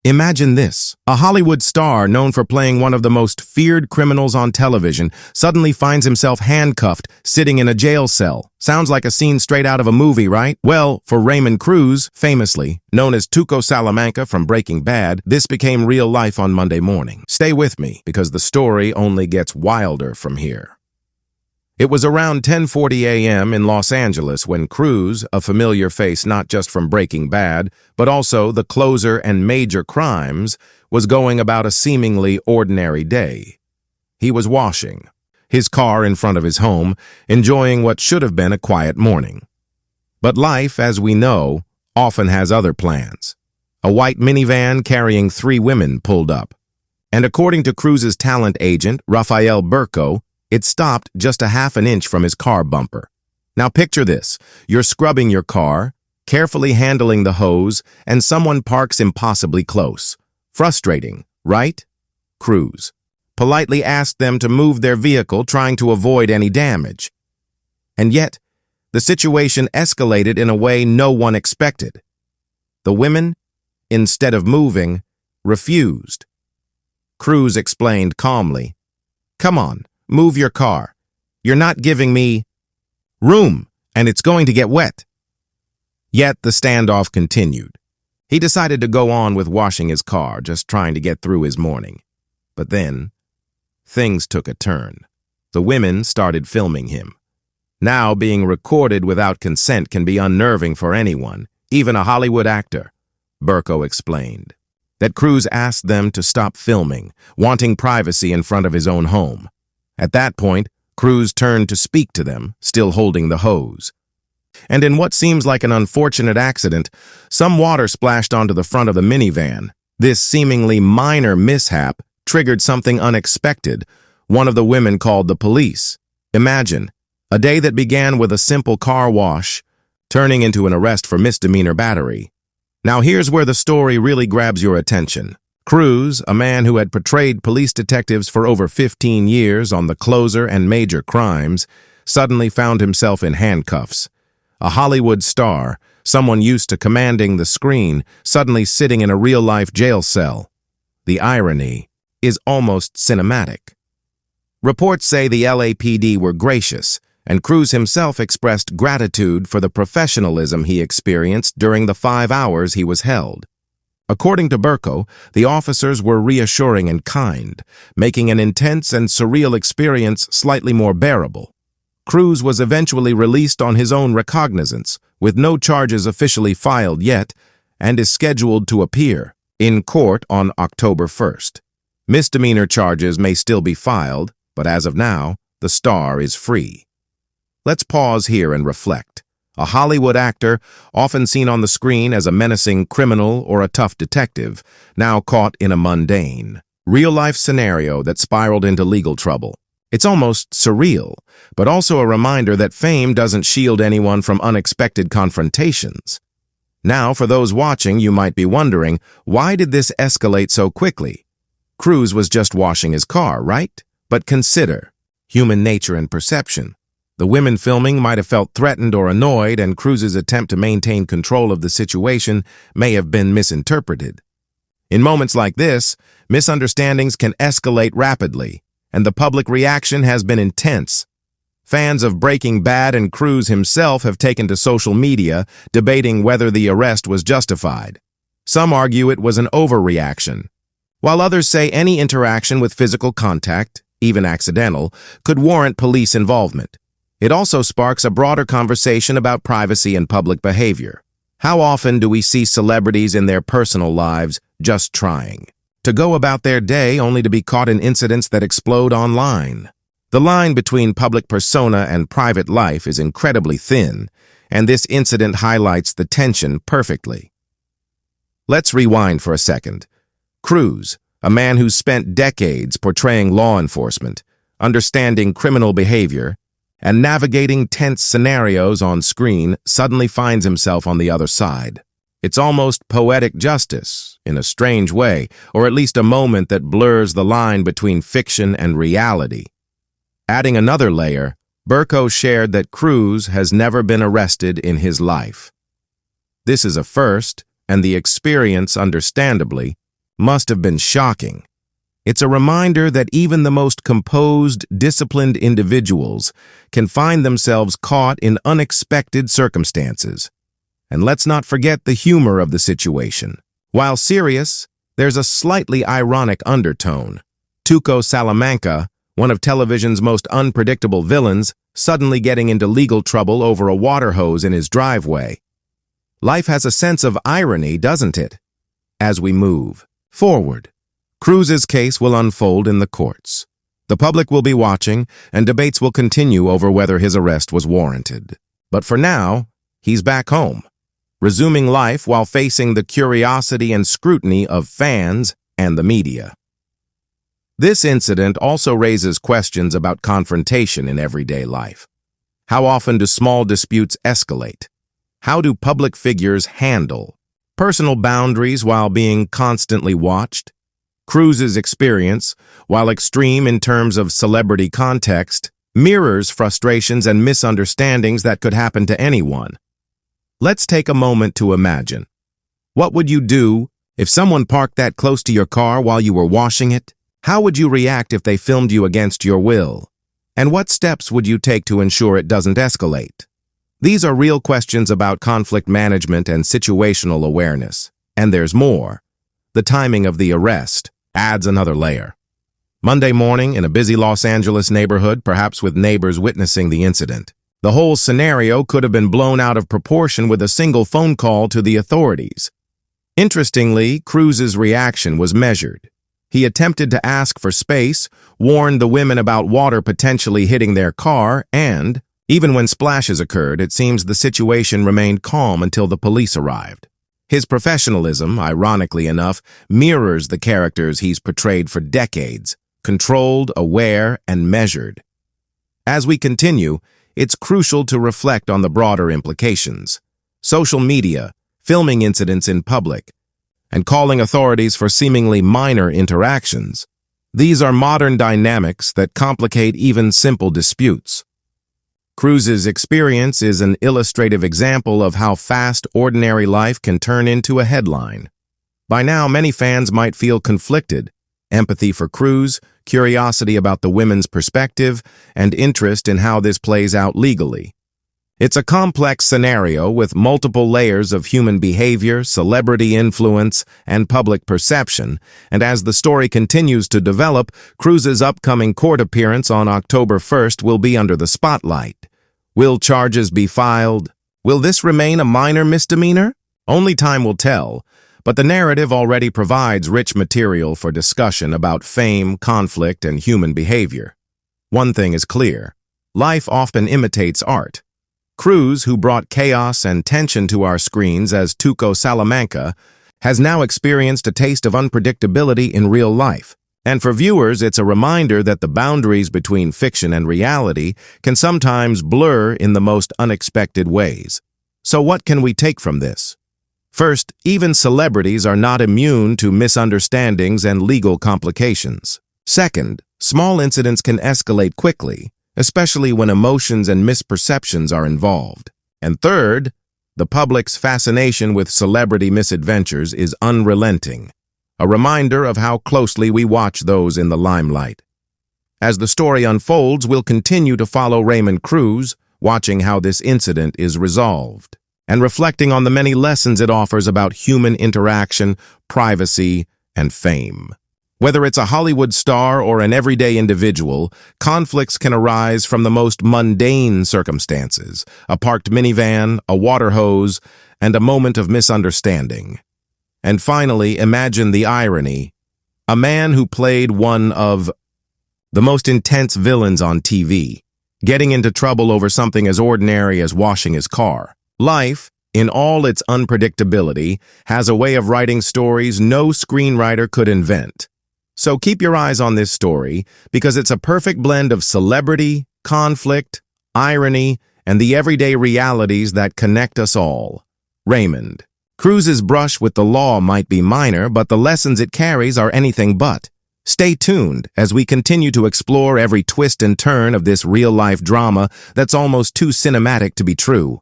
Imagine this. A Hollywood star known for playing one of the most feared criminals on television suddenly finds himself handcuffed, sitting in a jail cell. Sounds like a scene straight out of a movie, right? Well, for Raymond Cruz, famously known as Tuco Salamanca from Breaking Bad, this became real life on Monday morning. Stay with me, because the story only gets wilder from here. It was around 10:40 a.m. in Los Angeles when Cruz, a familiar face not just from Breaking Bad, but also The Closer and Major Crimes, was going about a seemingly ordinary day. He was washing his car in front of his home, enjoying what should have been a quiet morning. But life, as we know, often has other plans. A white minivan carrying 3 women pulled up. And according to Cruz's talent agent, Rafael Burco, it stopped just a half an inch from his car bumper. Now picture this. You're scrubbing your car, carefully handling the hose, and someone parks impossibly close. Frustrating, right? Cruz politely asked them to move their vehicle, trying to avoid any damage. And yet, the situation escalated in a way no one expected. The women, instead of moving, refused. Cruz explained calmly, "Come on. Move your car. You're not giving me room, and it's going to get wet." Yet the standoff continued. He decided to go on with washing his car, just trying to get through his morning. But then, things took a turn. The women started filming him. Now, being recorded without consent can be unnerving for anyone, even a Hollywood actor, Burco explained. That Cruz asked them to stop filming, wanting privacy in front of his own home. At that point, Cruz turned to speak to them, still holding the hose. And in what seems like an unfortunate accident, some water splashed onto the front of the minivan. This seemingly minor mishap triggered something unexpected. One of the women called the police. Imagine, a day that began with a simple car wash, turning into an arrest for misdemeanor battery. Now here's where the story really grabs your attention. Cruz, a man who had portrayed police detectives for over 15 years on The Closer and Major Crimes, suddenly found himself in handcuffs. A Hollywood star, someone used to commanding the screen, suddenly sitting in a real-life jail cell. The irony is almost cinematic. Reports say the LAPD were gracious, and Cruz himself expressed gratitude for the professionalism he experienced during the 5 hours he was held. According to Burco, the officers were reassuring and kind, making an intense and surreal experience slightly more bearable. Cruz was eventually released on his own recognizance, with no charges officially filed yet, and is scheduled to appear in court on October 1st. Misdemeanor charges may still be filed, but as of now, the star is free. Let's pause here and reflect. A Hollywood actor, often seen on the screen as a menacing criminal or a tough detective, now caught in a mundane, real-life scenario that spiraled into legal trouble. It's almost surreal, but also a reminder that fame doesn't shield anyone from unexpected confrontations. Now, for those watching, you might be wondering, why did this escalate so quickly? Cruz was just washing his car, right? But consider human nature and perception. The women filming might have felt threatened or annoyed, and Cruz's attempt to maintain control of the situation may have been misinterpreted. In moments like this, misunderstandings can escalate rapidly, and the public reaction has been intense. Fans of Breaking Bad and Cruz himself have taken to social media, debating whether the arrest was justified. Some argue it was an overreaction, while others say any interaction with physical contact, even accidental, could warrant police involvement. It also sparks a broader conversation about privacy and public behavior. How often do we see celebrities in their personal lives just trying to go about their day only to be caught in incidents that explode online? The line between public persona and private life is incredibly thin, and this incident highlights the tension perfectly. Let's rewind for a second. Cruz, a man who's spent decades portraying law enforcement, understanding criminal behavior, and navigating tense scenarios on screen, suddenly finds himself on the other side. It's almost poetic justice, in a strange way, or at least a moment that blurs the line between fiction and reality. Adding another layer, Burco shared that Cruz has never been arrested in his life. This is a first, and the experience, understandably, must have been shocking. It's a reminder that even the most composed, disciplined individuals can find themselves caught in unexpected circumstances. And let's not forget the humor of the situation. While serious, there's a slightly ironic undertone. Tuco Salamanca, one of television's most unpredictable villains, suddenly getting into legal trouble over a water hose in his driveway. Life has a sense of irony, doesn't it? As we move forward, Cruz's case will unfold in the courts. The public will be watching, and debates will continue over whether his arrest was warranted. But for now, he's back home, resuming life while facing the curiosity and scrutiny of fans and the media. This incident also raises questions about confrontation in everyday life. How often do small disputes escalate? How do public figures handle personal boundaries while being constantly watched? Cruz's experience, while extreme in terms of celebrity context, mirrors frustrations and misunderstandings that could happen to anyone. Let's take a moment to imagine. What would you do if someone parked that close to your car while you were washing it? How would you react if they filmed you against your will? And what steps would you take to ensure it doesn't escalate? These are real questions about conflict management and situational awareness. And there's more. The timing of the arrest adds another layer. Monday morning in a busy Los Angeles neighborhood, perhaps with neighbors witnessing the incident. The whole scenario could have been blown out of proportion with a single phone call to the authorities. Interestingly, Cruz's reaction was measured. He attempted to ask for space, warned the women about water potentially hitting their car, and, even when splashes occurred, it seems the situation remained calm until the police arrived. His professionalism, ironically enough, mirrors the characters he's portrayed for decades, controlled, aware, and measured. As we continue, it's crucial to reflect on the broader implications. Social media, filming incidents in public, and calling authorities for seemingly minor interactions. These are modern dynamics that complicate even simple disputes. Cruz's experience is an illustrative example of how fast ordinary life can turn into a headline. By now, many fans might feel conflicted: empathy for Cruz, curiosity about the women's perspective, and interest in how this plays out legally. It's a complex scenario with multiple layers of human behavior, celebrity influence, and public perception, and as the story continues to develop, Cruz's upcoming court appearance on October 1st will be under the spotlight. Will charges be filed? Will this remain a minor misdemeanor? Only time will tell, but the narrative already provides rich material for discussion about fame, conflict, and human behavior. One thing is clear: life often imitates art. Cruz, who brought chaos and tension to our screens as Tuco Salamanca, has now experienced a taste of unpredictability in real life. And for viewers, it's a reminder that the boundaries between fiction and reality can sometimes blur in the most unexpected ways. So what can we take from this? First, even celebrities are not immune to misunderstandings and legal complications. Second, small incidents can escalate quickly, especially when emotions and misperceptions are involved. And third, the public's fascination with celebrity misadventures is unrelenting, a reminder of how closely we watch those in the limelight. As the story unfolds, we'll continue to follow Raymond Cruz, watching how this incident is resolved, and reflecting on the many lessons it offers about human interaction, privacy, and fame. Whether it's a Hollywood star or an everyday individual, conflicts can arise from the most mundane circumstances: a parked minivan, a water hose, and a moment of misunderstanding. And finally, imagine the irony. A man who played one of the most intense villains on TV, getting into trouble over something as ordinary as washing his car. Life, in all its unpredictability, has a way of writing stories no screenwriter could invent. So keep your eyes on this story, because it's a perfect blend of celebrity, conflict, irony, and the everyday realities that connect us all. Raymond Cruz's brush with the law might be minor, but the lessons it carries are anything but. Stay tuned as we continue to explore every twist and turn of this real-life drama that's almost too cinematic to be true.